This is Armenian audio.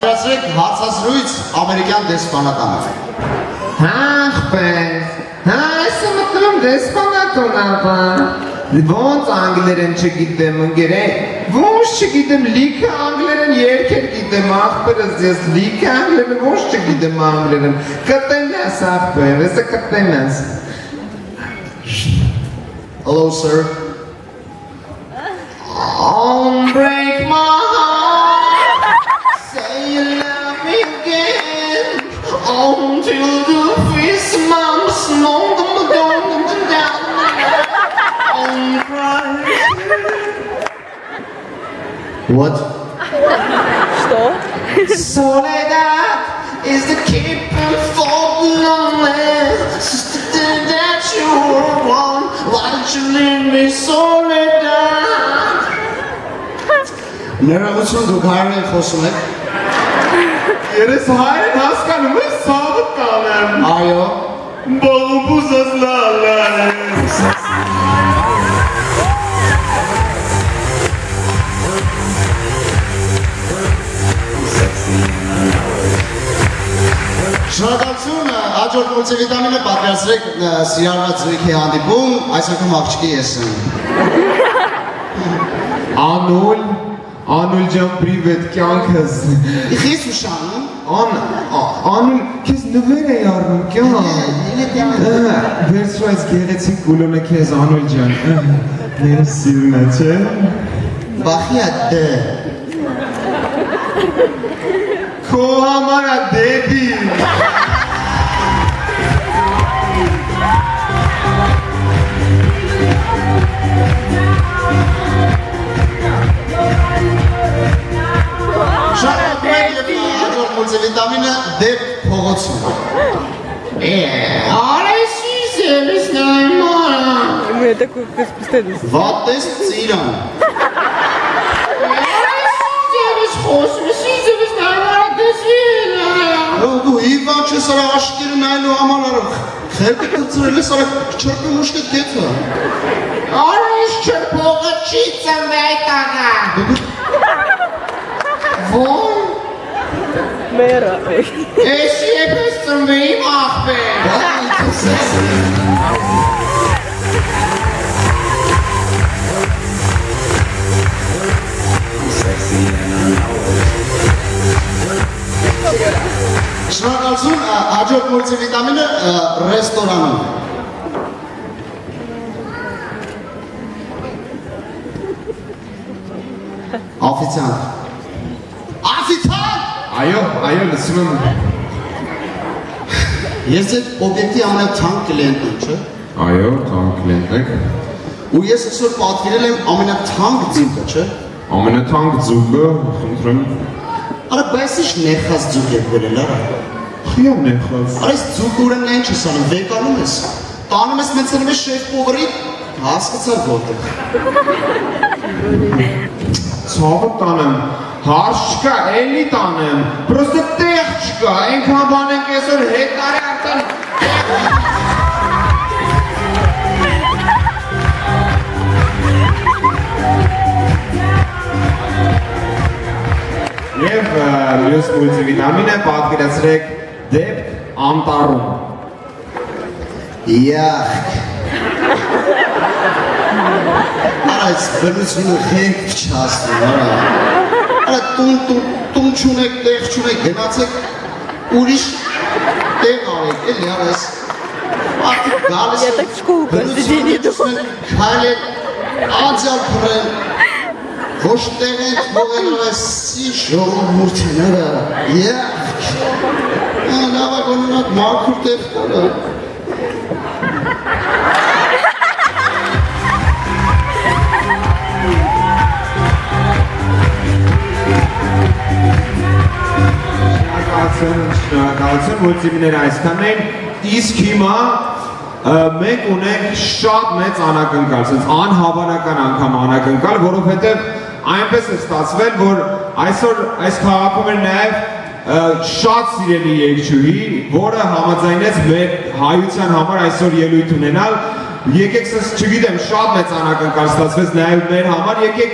Պատրաստեք հարցազրույց ամերիկյան դեսպանատանը։ Ախպեր, այս մտնում դեսպանատուն ապա։ Ոնց անգլերեն չգիտեմ ընկերեն, ոնց չգիտեմ լիքը անգլերեն երկեր գիտեմ ախպերս ես լիքը անգլերեն ոնց չգիտեմ անգլերեն կտեն ես ախպեր, ես կտեն ես Hello, sir. Break my heart, say you love me again, until the first month's long down. What? Что? Soledad is the keeper for the loneliness. That you were one, why'd you leave me, Soledad? Ներողություն դուք հայերեն խոսում եք։ Երես հայերեն հասկանում ես սավըտ կանեմ։ Այո։ Բալուբուզս լալայ։ Շնորհակալություն, հաջորդ մուլտիվիտամինը պատրաստեք սիրառված զույգի հանդիպում, այս անգամ աղջիկի ես եմ։ Անուլ ջան, պրիվետ, կյանքս։ Իխիս ուշանում։ Անուլ, քեզ նվեր է առնում, կյան։ Վերցրու այս գեղեցիկ գուլոնը քեզ, Անուլ ջան։ Ներս սիրուն է, չէ։ Բախի է դե։ Քո համար է դեդի։ Մուլտիվիտամինը դեպ փողոցում։ Արեսիս ես նայմարա։ У меня такой постоянно. Վատես ծիրան։ Արեսիս ես նայմարա դեսվիլա։ Դու իվան չես արա աշկերը նայլու համար արավ։ Խելքը կծրել ես արա չրպն ուշկետ կետը։ Արես չրպողը չի ծնվե այտագա։ Ո՞ն։ Мэра. Ես եպես ծնվի իմ ախպեր։ Շնորհակալություն, հաջորդ մուլտիվիտամինը ռեստորանում։ Աֆիցիանտ։ Աֆիցիանտ։ Այո, լսում եմ։ Ես այդ օբյեկտի ամենաթանկ կլիենտն եմ, չէ։ Այո, թանկ կլիենտ եք։ Ու ես այսօր պատվիրել եմ ամենաթանկ ձուկը, չէ։ Ամենաթանկ ձուկը, խնդրեմ։ Արա բայց ինչ նեխած ձուկ եք բերել, արա։ Խիա նեխած։ Արա այս ձուկը ուրեմն ինչ ես անում, վեկանում ես։ Տանում ես մեծերում ես շեֆ պովրի, հասկացար որտեղ։ Ցավը տանեմ, հարց չկա, էլի տանեմ, պրոստը տեղ չկա, այնքան բան ենք այսօր հետարի արտան։ Եվ մյուս մուլտիվիտամինը պատկերացրեք դեպք անտառում։ Յախք։ Արա այս բնությունը խենք չասնում, արա տուն չունեք, տեղ չունեք, գնացեք ուրիշ տեղ արեք, էլի արա այս մարդիկ գալիս Я так в школу каждый день иду. քայլ են, անձյալ փռեն, ոչ տեղ են թողել այս ժողովուրդները, յախք, լավագոնունակ մաքուր տեղ կորը։ Շնորհակալություն, մուլտիվիտամինները այսքանն են, իսկ հիմա մենք ունենք շատ մեծ անակնկալ, ասենց անհավանական անգամ անակնկալ, որովհետև այնպես է ստացվել, որ այսօր այս քաղաքում էր նաև շատ սիրելի երգչուհի, որը համաձայնեց մեր հայության համար այսօր ելույթ ունենալ, եկեք, չգիտեմ, շատ մեծ անակնկալ ստացվեց նաև մեր համար, եկեք